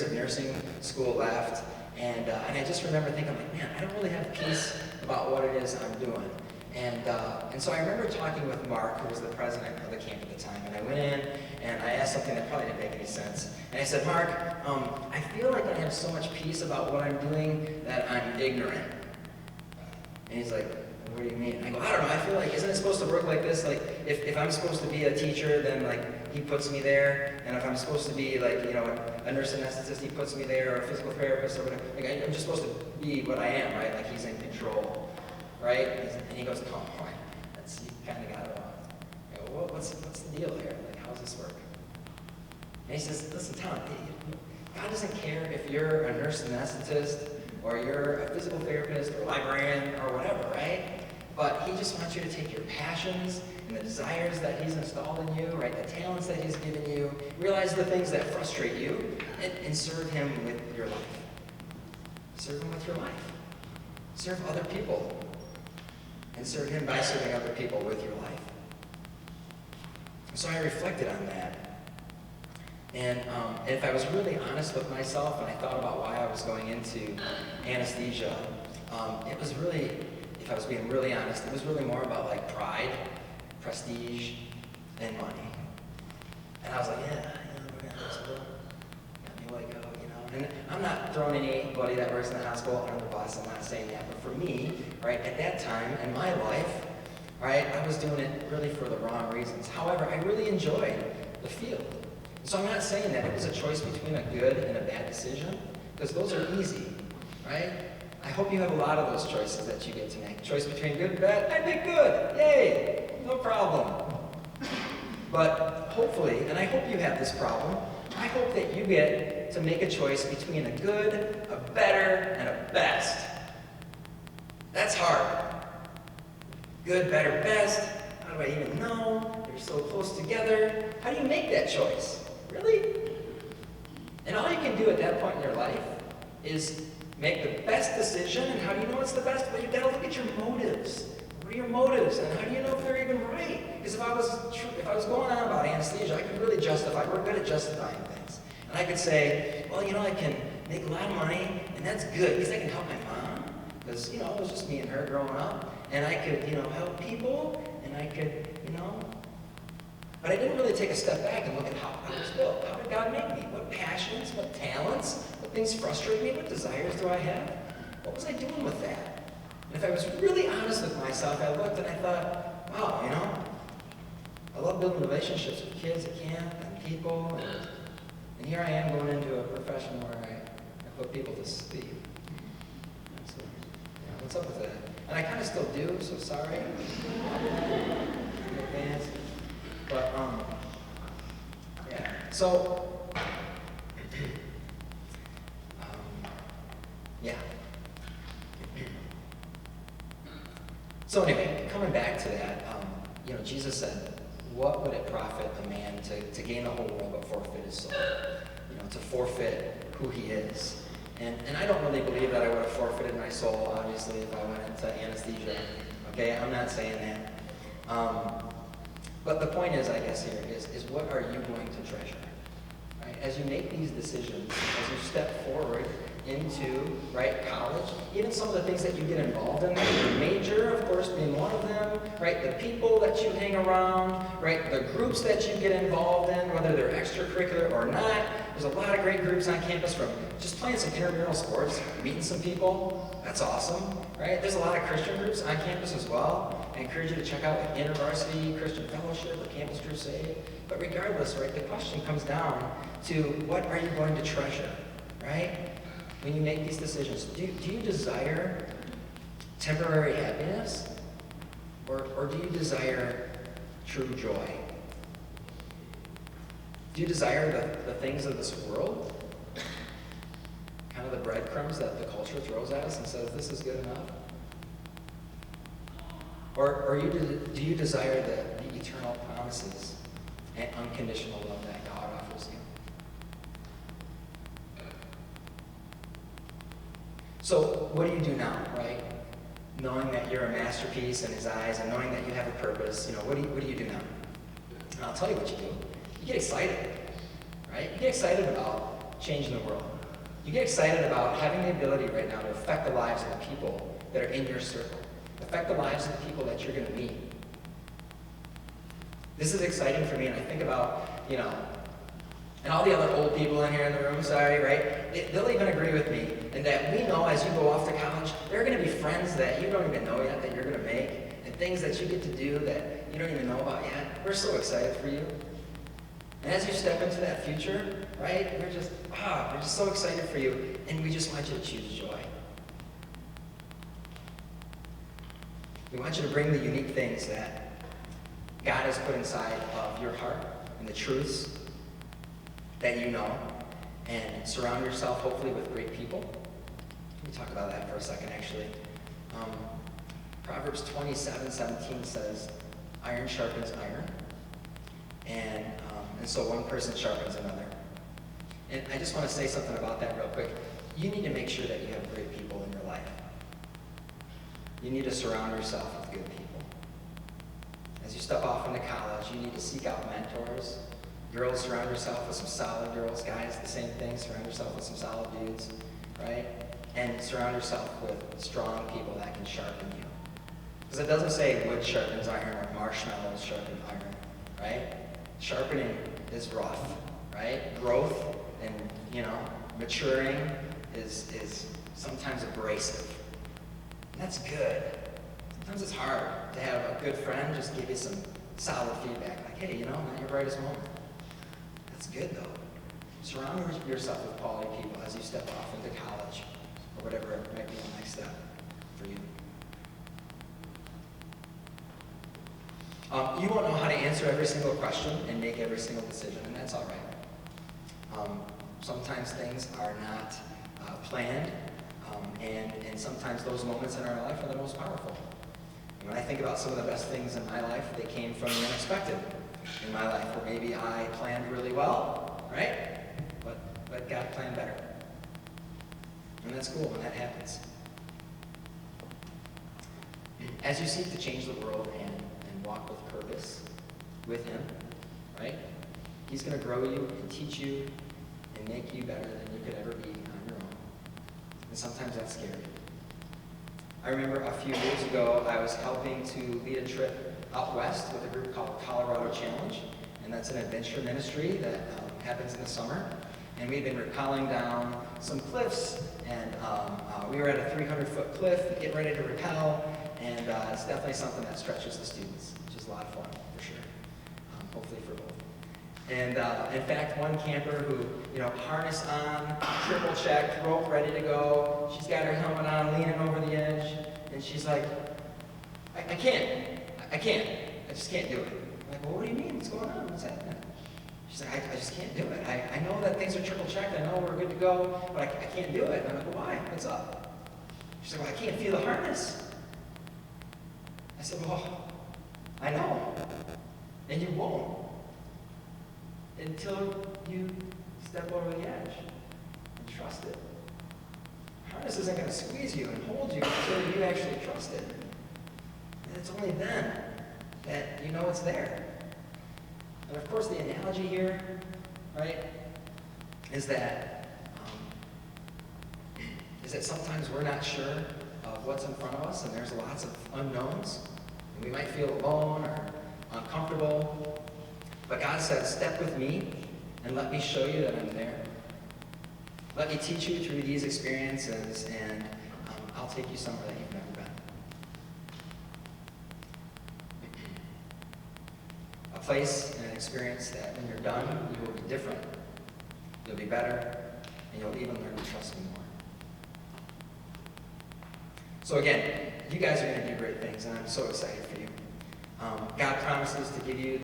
of nursing school left, and I just remember thinking, like, man, I don't really have peace about what it is I'm doing. And so I remember talking with Mark, who was the president of the camp at the time, and I went in and I asked something that probably didn't make any sense. And I said, Mark, I feel like I have so much peace about what I'm doing that I'm ignorant. And he's like, what do you mean? I go, I don't know, I feel like, isn't it supposed to work like this? Like, if I'm supposed to be a teacher, then like, he puts me there, and if I'm supposed to be like, you know, a nurse anesthetist, he puts me there, or a physical therapist, or whatever. Like, I'm just supposed to be what I am, right? Like, he's in control, right? And he goes, oh, boy, that's, you kind of got it wrong. I go, well, what's the deal here? Like, how does this work? And he says, listen, Tom, God doesn't care if you're a nurse anesthetist, or you're a physical therapist, or librarian, or whatever, right? But he just wants you to take your passions and the desires that he's installed in you, right? The talents that he's given you, realize the things that frustrate you, and serve him with your life. Serve him with your life. Serve other people. And serve him by serving other people with your life. So I reflected on that. And if I was really honest with myself, and I thought about why I was going into anesthesia, it was really, if I was being really honest, it was really more about like pride, prestige, and money. And I was like, yeah, we're in the hospital. Got me like, oh, you know. And I'm not throwing anybody that works in the hospital under the bus, I'm not saying that. But for me, right, at that time in my life, right, I was doing it really for the wrong reasons. However, I really enjoyed the field. So I'm not saying that it was a choice between a good and a bad decision, because those are easy, right? I hope you have a lot of those choices that you get to make. Choice between good and bad, I pick good, yay, no problem. But hopefully, and I hope you have this problem, I hope that you get to make a choice between a good, a better, and a best. That's hard. Good, better, best, how do I even know? They're so close together. How do you make that choice? Really? And all you can do at that point in your life is make the best decision. And how do you know it's the best? Well, you've got to look at your motives. What are your motives? And how do you know if they're even right? Because if I was going on about anesthesia, I could really justify, we're good at justifying things. And I could say, well, you know, I can make a lot of money, and that's good, because I can help my mom. Because, you know, it was just me and her growing up. And I could, you know, help people, and I could, you know. But I didn't really take a step back and look at how I was built. How did God make me? What passions, what talents, what things frustrate me, what desires do I have? What was I doing with that? And if I was really honest with myself, I looked and I thought, wow, you know, I love building relationships with kids at camp and people, and here I am going into a profession where I put people to sleep. So, you know, what's up with that? And I kind of still do, so sorry. In advance. But, yeah. So, yeah. So anyway, coming back to that, you know, Jesus said, what would it profit a man to gain the whole world but forfeit his soul? You know, to forfeit who he is. And I don't really believe that I would have forfeited my soul, obviously, if I went into anesthesia. Okay, I'm not saying that. But the point is, I guess, here is what are you going to treasure? Right? As you make these decisions, as you step forward into, right, college, even some of the things that you get involved in, your major, of course, being one of them, right, the people that you hang around, right, the groups that you get involved in, whether they're extracurricular or not. There's a lot of great groups on campus, from just playing some intramural sports, meeting some people. That's awesome, right? There's a lot of Christian groups on campus as well. I encourage you to check out like InterVarsity Christian Fellowship or Campus Crusade. But regardless, right, the question comes down to what are you going to treasure, right? When you make these decisions, do you desire temporary happiness, or do you desire true joy? Do you desire the things of this world? Kind of the breadcrumbs that the culture throws at us and says, this is good enough? Or do you desire the eternal promises and unconditional love that God offers you? So what do you do now, right? Knowing that you're a masterpiece in his eyes and knowing that you have a purpose, you know, what do you do now? And I'll tell you what you do. You get excited, right? You get excited about changing the world. You get excited about having the ability right now to affect the lives of the people that are in your circle. Affect the lives of the people that you're going to meet. This is exciting for me, and I think about, and all the other old people in here in the room, sorry, right? They'll even agree with me, and that we know as you go off to college, there are going to be friends that you don't even know yet that you're going to make, and things that you get to do that you don't even know about yet. We're so excited for you. And as you step into that future, right, we're just so excited for you, and we just want you to choose joy. We want you to bring the unique things that God has put inside of your heart and the truths that you know, and surround yourself hopefully with great people. Let me talk about that for a second, actually. Proverbs 27:17 says, iron sharpens iron, and so one person sharpens another. And I just want to say something about that real quick. You need to make sure that you have great people in your life. You need to surround yourself with good people. As you step off into college, you need to seek out mentors. Girls, surround yourself with some solid girls. Guys, the same thing. Surround yourself with some solid dudes, right? And surround yourself with strong people that can sharpen you. Because it doesn't say wood sharpens iron or marshmallows sharpen iron, right? Sharpening is rough, right? Growth and, maturing is sometimes abrasive. And that's good. Sometimes it's hard to have a good friend just give you some solid feedback. Like, hey, not your brightest moment. That's good, though. Surround yourself with quality people as you step off into college or whatever might be the next step for you. You won't know how to answer every single question and make every single decision, and that's all right. Sometimes things are not planned, and sometimes those moments in our life are the most powerful. And when I think about some of the best things in my life, they came from the unexpected in my life, where maybe I planned really well, right? But God planned better. And that's cool when that happens. As you seek to change the world and walk with purpose with Him, right? He's going to grow you and teach you and make you better than you could ever be on your own. And sometimes that's scary. I remember a few years ago, I was helping to lead a trip out west with a group called Baccalaureate Challenge, and that's an adventure ministry that happens in the summer. And we'd been rappelling down some cliffs, and we were at a 300-foot cliff, getting ready to rappel, and it's definitely something that stretches the students, which is a lot of fun, for sure, hopefully for both. And in fact, one camper who, harness on, triple checked, rope ready to go, she's got her helmet on, leaning over the edge, and she's like, I just can't do it. I'm like, well, what do you mean? What's going on? What's happening? She's like, I just can't do it. I know that things are triple checked. I know we're good to go, but I can't do it. And I'm like, well, why? What's up? She's like, well, I can't feel the harness. I said, well, I know. And you won't until you step over the edge and trust it. The harness isn't going to squeeze you and hold you until you actually trust it. And it's only then that you know it's there. And of course, the analogy here, right, is that sometimes we're not sure of what's in front of us, and there's lots of unknowns, and we might feel alone or uncomfortable. But God says, step with me and let me show you that I'm there. Let me teach you through these experiences, and I'll take you somewhere that you've never been. A place and an experience that when you're done, you will be different, you'll be better, and you'll even learn to trust me more. So again, you guys are going to do great things, and I'm so excited for you. God promises to give you